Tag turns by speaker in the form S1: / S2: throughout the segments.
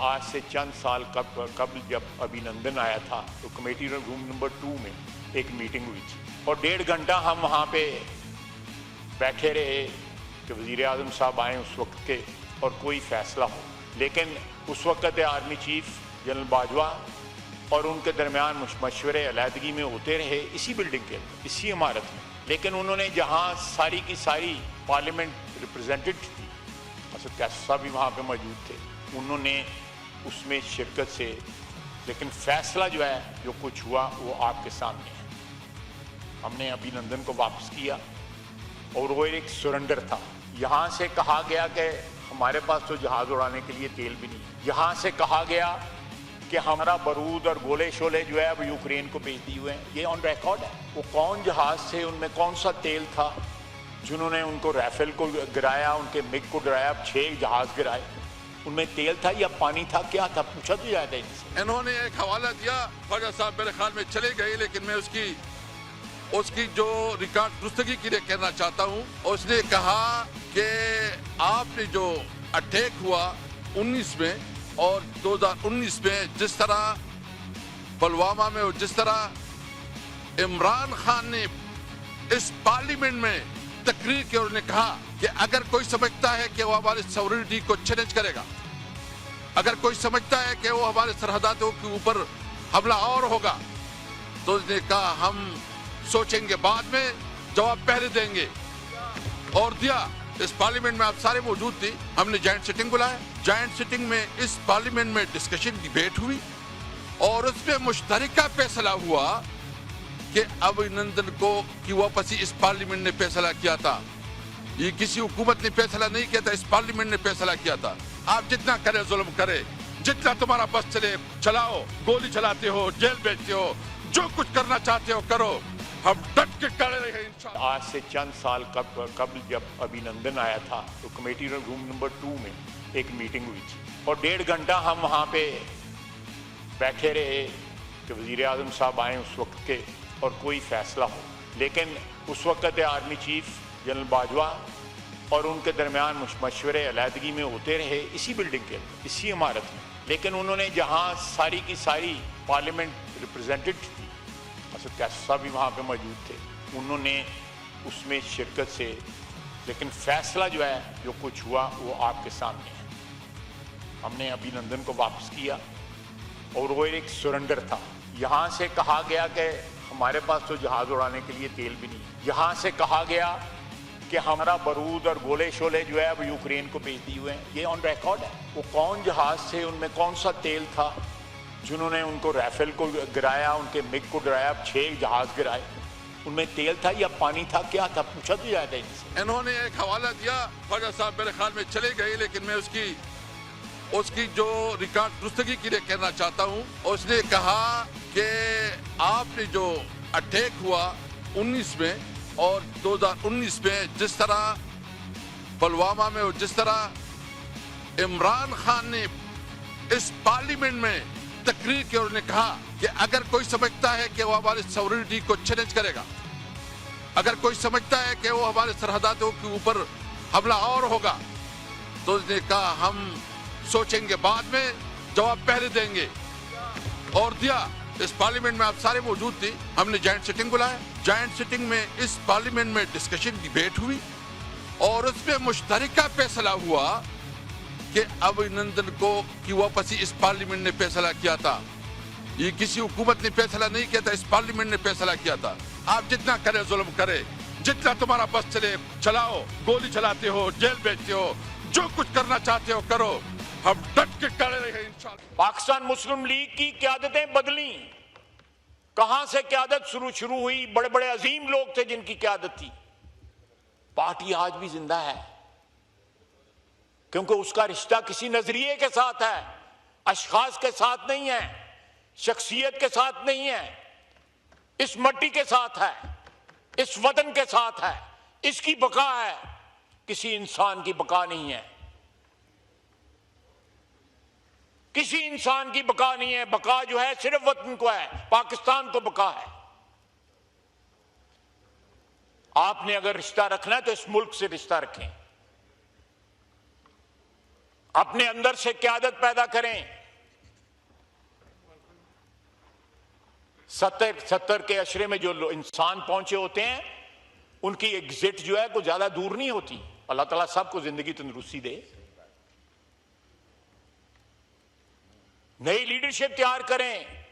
S1: आज से चंद साल कबल जब अभिनंदन आया था तो कमेटी रूम नंबर 2 में एक मीटिंग हुई थी और 1.5 घंटा हम वहाँ पे बैठे रहे कि वज़ीर आज़म साहब आए उस वक्त के और कोई फैसला हो। लेकिन उस वक्त आर्मी चीफ जनरल बाजवा और उनके दरमियान मशवरे अलहदगी में होते रहे इसी बिल्डिंग के अंदर, इसी इमारत में। लेकिन उन्होंने जहाँ सारी की सारी पार्लियामेंट रिप्रेजेंटेड थी, असद कैसर साहब भी वहाँ पे मौजूद थे, उन्होंने उसमें शिरकत से, लेकिन फैसला जो है जो कुछ हुआ वो आपके सामने है। हमने अभिनंदन को वापस किया और वो एक सरेंडर था। यहाँ से कहा गया कि हमारे पास तो जहाज़ उड़ाने के लिए तेल भी नहीं है। यहाँ से कहा गया कि हमारा बारूद और गोले शोले जो है वो यूक्रेन को भेज दिए हुए हैं। ये ऑन रिकॉर्ड है। वो कौन जहाज़ थे, उनमें कौन सा तेल था जिन्होंने उनको राफेल को गिराया, उनके मिग को गिराया, 6 जहाज़ गिराए, उनमें तेल था या पानी था, क्या था, पूछा तो जाता है इनसे।
S2: इन्होंने एक हवाला दिया, ख्वाजा साहब मेरे ख्याल में चले गए, लेकिन मैं उसकी जो रिकॉर्ड दुरुस्तगी के लिए कहना चाहता हूँ। उसने कहा कि आपने जो अटैक हुआ 19 में और 2019 में जिस तरह पुलवामा में और जिस तरह इमरान खान ने इस पार्लियामेंट में तकरीर की और उन्होंने कहा कि अगर कोई समझता है कि वो हमारी सॉवरेनिटी को चैलेंज करेगा, अगर कोई समझता है कि वो हमारे सरहदों के ऊपर हमला और होगा, तो उसने कहा हम सोचेंगे, बाद में जवाब पहले देंगे। और दिया। इस पार्लियामेंट में आप सारे मौजूद थे। हमने जॉइंट सिटिंग बुलाया। जॉइंट सिटिंग में इस पार्लियामेंट में डिस्कशन डिबेट हुई और उसमें मुश्तरका फैसला हुआ कि अभिनंदन को की वापसी इस पार्लियामेंट ने फैसला किया था। ये किसी हुकूमत ने फैसला नहीं किया था, इस पार्लियामेंट ने फैसला किया था। आप जितना करे जुल्म करे, जितना तुम्हारा बस चले चलाओ, गोली चलाते हो, जेल भेजते हो, जो कुछ करना चाहते हो करो, हम डट के खड़े रहे इंशाअल्लाह।
S1: आज से चंद साल कबल जब अभिनंदन आया था तो कमेटी रूम नंबर 2 में एक मीटिंग हुई थी और 1.5 घंटा हम वहाँ पे बैठे रहे कि वज़ीर आज़म साहब आए उस वक्त के और कोई फैसला हो। लेकिन उस वक्त आर्मी चीफ जनरल बाजवा और उनके दरमियान मशवरे अलहदगी में होते रहे इसी बिल्डिंग के अंदर, इसी इमारत में। लेकिन उन्होंने जहाँ सारी की सारी पार्लियामेंट रिप्रेजेंटेड थी, असद कैसर साहब भी वहाँ पे मौजूद थे, उन्होंने उसमें शिरकत से, लेकिन फैसला जो है जो कुछ हुआ वो आपके सामने है। हमने अभिनंदन को वापस किया और वो एक सरेंडर था। यहाँ से कहा गया कि हमारे पास तो जहाज़ उड़ाने के लिए तेल भी नहीं है। यहाँ से कहा गया कि हमारा बारूद और गोले शोले जो है वो यूक्रेन को भेज दिए हुए हैं। ये ऑन रिकॉर्ड है। वो कौन जहाज़ थे, उनमें कौन सा तेल था जिन्होंने उनको राफेल को गिराया, उनके मिग को गिराया, 6 जहाज़ गिराए, उनमें तेल था या पानी था, क्या था, पूछा तो जाता है इनसे।
S2: इन्होंने एक हवाला दिया, ख्वाजा साहब मेरे ख्याल में चले गए, लेकिन मैं उसकी जो रिकॉर्ड दुरुस्तगी के लिए कहना चाहता हूँ। उसने कहा कि आपने जो अटैक हुआ 19 में और 2019 में जिस तरह पुलवामा में और जिस तरह इमरान खान ने इस पार्लियामेंट में तकरीर की और उन्होंने कहा कि अगर कोई समझता है कि वो हमारी सॉवरेनिटी को चैलेंज करेगा, अगर कोई समझता है कि वो हमारे सरहदों के ऊपर हमला और होगा, तो उसने कहा हम सोचेंगे, बाद में जवाब पहले देंगे। और दिया। इस पार्लियामेंट में आप सारे मौजूद थे। हमने जॉइंट सिटिंग बुलाया। जॉइंट सिटिंग में इस पार्लियामेंट में डिस्कशन डिबेट हुई और उसमें मुश्तरका फैसला हुआ कि अभिनंदन को की वापसी इस पार्लियामेंट ने फैसला किया था। ये किसी हुकूमत ने फैसला नहीं किया था, इस पार्लियामेंट ने फैसला किया था। आप जितना करे जुल्म करे, जितना तुम्हारा बस चले चलाओ, गोली चलाते हो, जेल भेजते हो, जो कुछ करना चाहते हो करो, हम डट के खड़े रहे इंशाअल्लाह।
S1: पाकिस्तान मुस्लिम लीग की क़यादतें बदली। कहां से क़यादत शुरू हुई? बड़े बड़े अजीम लोग थे जिनकी क़यादत थी। पार्टी आज भी जिंदा है क्योंकि उसका रिश्ता किसी नजरिए के साथ है, अशखास के साथ नहीं है, शख्सियत के साथ नहीं है, इस मट्टी के साथ है, इस वतन के साथ है। इसकी बका है, किसी इंसान की बका नहीं है। किसी इंसान की बका नहीं है। बका जो है सिर्फ वतन को है, पाकिस्तान को बका है। आपने अगर रिश्ता रखना है तो इस मुल्क से रिश्ता रखें। अपने अंदर से क़यादत पैदा करें। 70 के अशरे में जो इंसान पहुंचे होते हैं, उनकी एग्जिट जो है कोई ज्यादा दूर नहीं होती। अल्लाह ताला सबको जिंदगी तंदुरुस्ती दे। नई लीडरशिप तैयार करें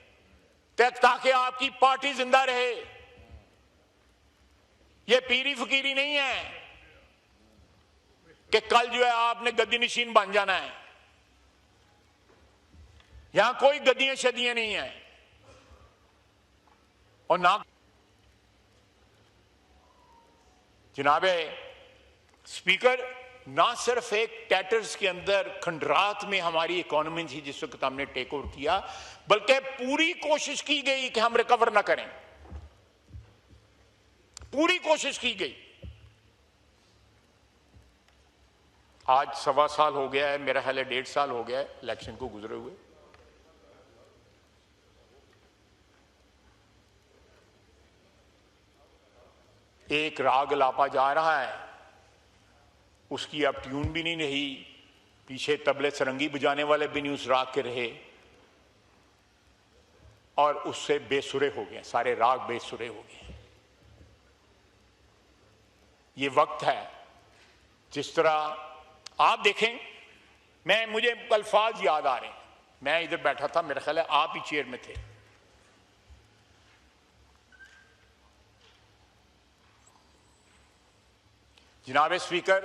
S1: ताकि आपकी पार्टी जिंदा रहे। यह पीरी फकीरी नहीं है कि कल जो है आपने गद्दी नशीन बन जाना है। यहां कोई गद्दियां शदियां नहीं है। और ना जनाबे स्पीकर, ना सिर्फ एक टैटर्स के अंदर खंडरात में हमारी इकोनॉमी थी जिस वक्त हमने टेक ओवर किया, बल्कि पूरी कोशिश की गई कि हम रिकवर ना करें। पूरी कोशिश की गई। आज 1.25 साल हो गया है, मेरा ख्याल है 1.5 साल हो गया है इलेक्शन को गुजरे हुए। एक राग लापा जा रहा है, उसकी अब ट्यून भी नहीं रही, पीछे तबले सरंगी बजाने वाले भी नहीं उस राग के रहे, और उससे बेसुरे हो गए, सारे राग बेसुरे हो गए। ये वक्त है, जिस तरह आप देखें, मुझे अल्फाज याद आ रहे हैं। मैं इधर बैठा था, मेरा ख्याल है आप ही चेयर में थे। जनाब स्पीकर,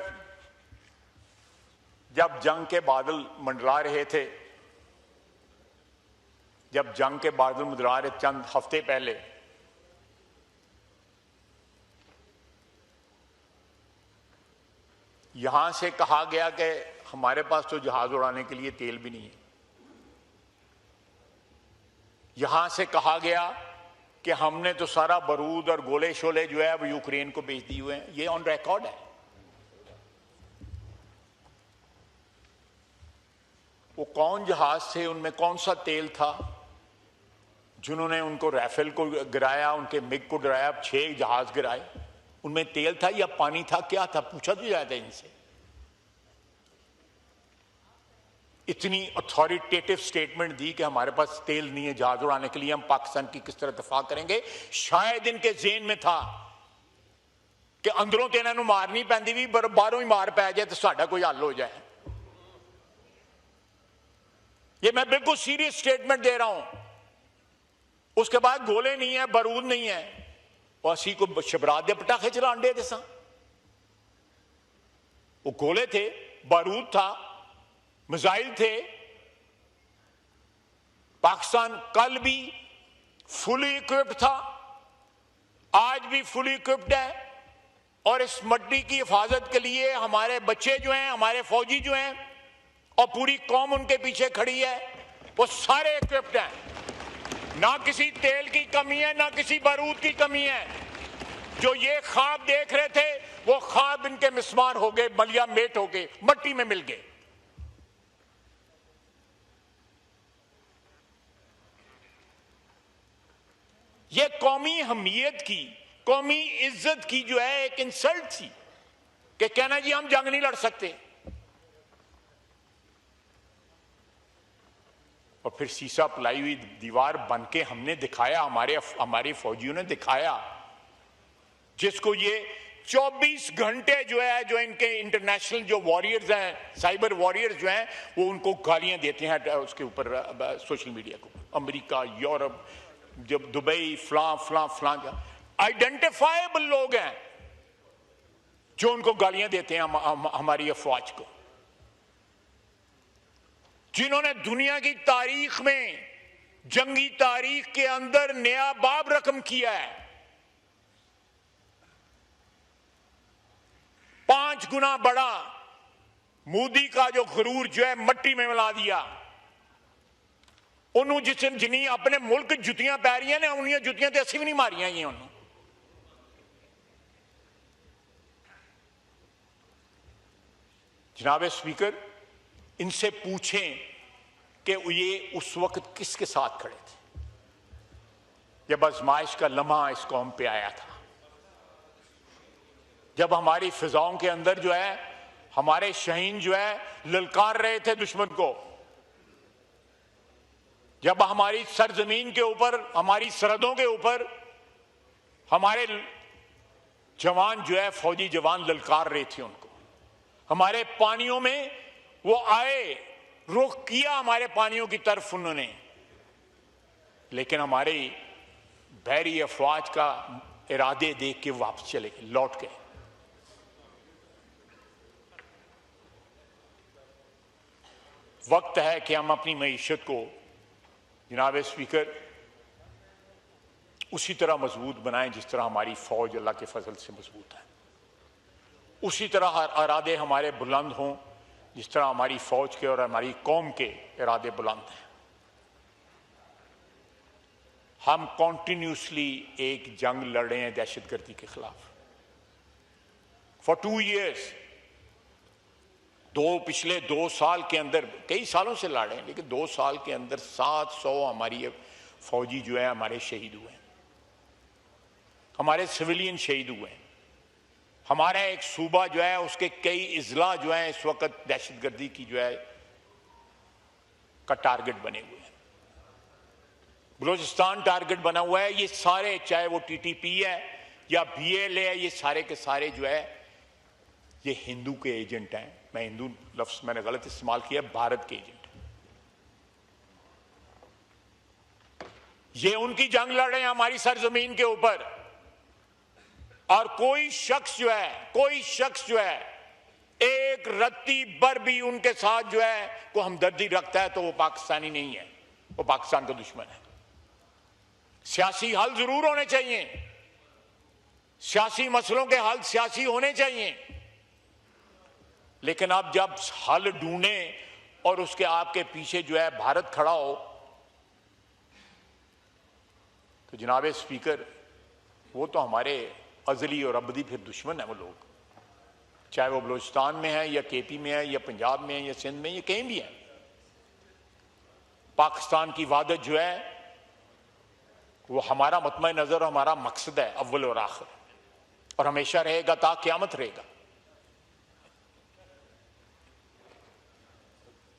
S1: जब जंग के बादल मंडरा रहे थे, चंद हफ्ते पहले, यहां से कहा गया कि हमारे पास तो जहाज उड़ाने के लिए तेल भी नहीं है। यहां से कहा गया कि हमने तो सारा बारूद और गोले शोले जो है वो यूक्रेन को बेच दिए हुए हैं। ये ऑन रिकॉर्ड है। वो कौन जहाज थे, उनमें कौन सा तेल था जिन्होंने उनको राफेल को गिराया, उनके मिग को गिराया, 6 जहाज गिराए? उनमें तेल था या पानी था, क्या था? पूछा तो जाता है इनसे। इतनी अथॉरिटेटिव स्टेटमेंट दी कि हमारे पास तेल नहीं है जहाज उड़ाने के लिए, हम पाकिस्तान की किस तरह दफा करेंगे। शायद इनके ज़हन में था कि अंदरों तो इन्होंने मार नहीं पैंदी भी, बाहरों ही मार पै जाए तो साडा कोई हल हो जाए। ये मैं बिल्कुल सीरियस स्टेटमेंट दे रहा हूं। उसके बाद गोले नहीं है, बारूद नहीं है, और असी को शबरात दे पटाखे चलान दे दिसा। वो गोले थे, बारूद था, मिसाइल थे। पाकिस्तान कल भी फुली इक्विप्ड था, आज भी फुली इक्विप्ड है, और इस मट्टी की हिफाजत के लिए हमारे बच्चे जो हैं, हमारे फौजी जो हैं, और पूरी कौम उनके पीछे खड़ी है, वो सारे इक्विप्ड हैं। ना किसी तेल की कमी है, ना किसी बारूद की कमी है। जो ये ख्वाब देख रहे थे, वो ख्वाब इनके मिसमार हो गए, मलिया मेट हो गए, मट्टी में मिल गए। ये कौमी हमीयत की, कौमी इज्जत की जो है एक इंसल्ट थी कि कहना जी हम जंग नहीं लड़ सकते। और फिर शीशा पलाई हुई दीवार बन के हमने दिखाया, हमारे फौजियों ने दिखाया, जिसको ये 24 घंटे जो है, जो इनके इंटरनेशनल जो वॉरियर्स हैं, साइबर वॉरियर्स जो हैं, वो उनको गालियां देते हैं उसके ऊपर, सोशल मीडिया को। अमेरिका, यूरोप, जब दुबई, फलां आइडेंटिफाइबल लोग हैं जो उनको गालियां देते हैं हमारी अफवाज को, जिन्होंने दुनिया की तारीख में, जंगी तारीख के अंदर नया बाब रकम किया है। 5 गुना बड़ा मोदी का जो गुरूर जो है मट्टी में मिला दिया। उन्होंने जिन्नी अपने मुल्क जुतियां पै रही ने, उन्नियां जुतियां तो असी भी नहीं मारियां ही। उन्होंने जनाब स्पीकर, इनसे पूछें कि ये उस वक्त किसके साथ खड़े थे जब आजमाइश का लम्हा इस कौम पे आया था, जब हमारी फिजाओं के अंदर जो है हमारे शहीन जो है ललकार रहे थे दुश्मन को। जब हमारी सरजमीन के ऊपर, हमारी सरहदों के ऊपर हमारे जवान जो है, फौजी जवान ललकार रहे थे उनको। हमारे पानियों में वो आए, रुख किया हमारे पानियों की तरफ उन्होंने, लेकिन हमारी बहरी अफवाज का इरादे देख के वापस चले गए, लौट गए। वक्त है कि हम अपनी मईशत को जनाब स्पीकर उसी तरह मजबूत बनाएं जिस तरह हमारी फौज अल्लाह के फजल से मजबूत है। उसी तरह इरादे हमारे बुलंद हों जिस तरह हमारी फौज के और हमारी कौम के इरादे बुलंद हैं। हम कॉन्टिन्यूसली एक जंग लड़ रहे हैं दहशतगर्दी के खिलाफ फॉर 2 years। पिछले 2 साल के अंदर, कई सालों से लड़ रहे हैं, लेकिन 2 साल के अंदर 700 हमारी फौजी जो है हमारे शहीद हुए हैं, हमारे सिविलियन शहीद हुए हैं। हमारा एक सूबा जो है उसके कई इजला जो है इस वक्त दहशतगर्दी की जो है का टारगेट बने हुए हैं। बलूचिस्तान टारगेट बना हुआ है। ये सारे, चाहे वो टीटीपी है या बीएलए है, ये सारे के सारे जो है ये हिंदू के एजेंट हैं। मैं हिंदू लफ्ज मैंने गलत इस्तेमाल किया, भारत के एजेंट। ये उनकी जंग लड़ रहे हैं हमारी सरजमीन के ऊपर। और कोई शख्स जो है एक रत्ती भर भी उनके साथ जो है को हमदर्दी रखता है तो वो पाकिस्तानी नहीं है, वो पाकिस्तान का दुश्मन है। सियासी हल जरूर होने चाहिए, सियासी मसलों के हल सियासी होने चाहिए, लेकिन अब जब हल ढूंढे और उसके आपके पीछे जो है भारत खड़ा हो, तो जनाब स्पीकर वो तो हमारे अजली और अबदी फिर दुश्मन है वो लोग, चाहे वो बलूचिस्तान में है या केपी में है या पंजाब में है या सिंध में, ये कहीं भी है। पाकिस्तान की वादत जो है वो हमारा मतमय नजर, हमारा मकसद है अव्वल और आखिर, और हमेशा रहेगा ता क़यामत रहेगा।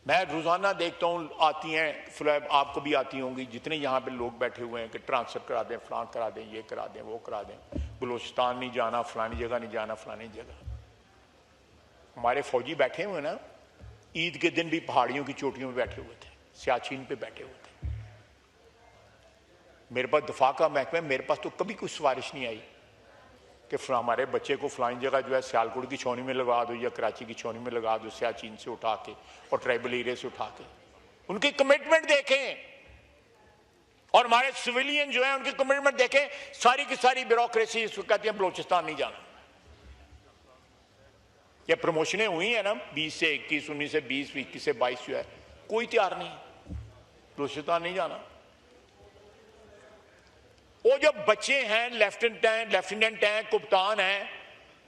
S1: मैं रोजाना देखता हूँ, आती हैं फ्लैग, आपको भी आती होंगी, जितने यहाँ पे लोग बैठे हुए हैं कि ट्रांसफर करा दें, फलान करा दें, ये करा दें, वो करा दें, बलूचिस्तान नहीं जाना, फलानी जगह नहीं जाना, फलानी जगह। हमारे फौजी बैठे हुए ना, ईद के दिन भी पहाड़ियों की चोटियों में बैठे हुए थे, सियाचिन पे बैठे हुए थे। मेरे पास दफा का महकमा, मेरे पास तो कभी कोई सिफारिश नहीं आई कि हमारे बच्चे को फलानी जगह जो है सियालकोट की छावनी में लगा दो या कराची की छावनी में लगा दो, सियाचिन से उठा के और ट्राइबल एरिया से उठा के। उनकी कमिटमेंट देखें, और हमारे सिविलियन जो है उनकी कमिटमेंट देखें। सारी की सारी ब्यूरोक्रेसी इसको कहती है बलूचिस्तान नहीं जाना। ये प्रमोशनें हुई है ना 20 से 21, 19 से 20, 21 से 22 जो है, कोई तैयार नहीं बलूचिस्तान नहीं जाना। वो जो बच्चे हैं, लेफ्टिनेंट हैं, कप्तान हैं,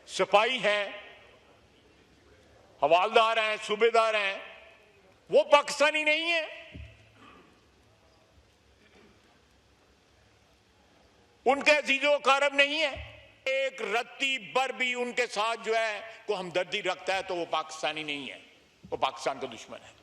S1: सिपाही हैं, हवालदार हैं, सूबेदार हैं, वो पाकिस्तानी नहीं है। उनके अजीजो कारब नहीं है। एक रत्ती भर भी उनके साथ जो है को हमदर्दी रखता है तो वो पाकिस्तानी नहीं है, वो पाकिस्तान का दुश्मन है।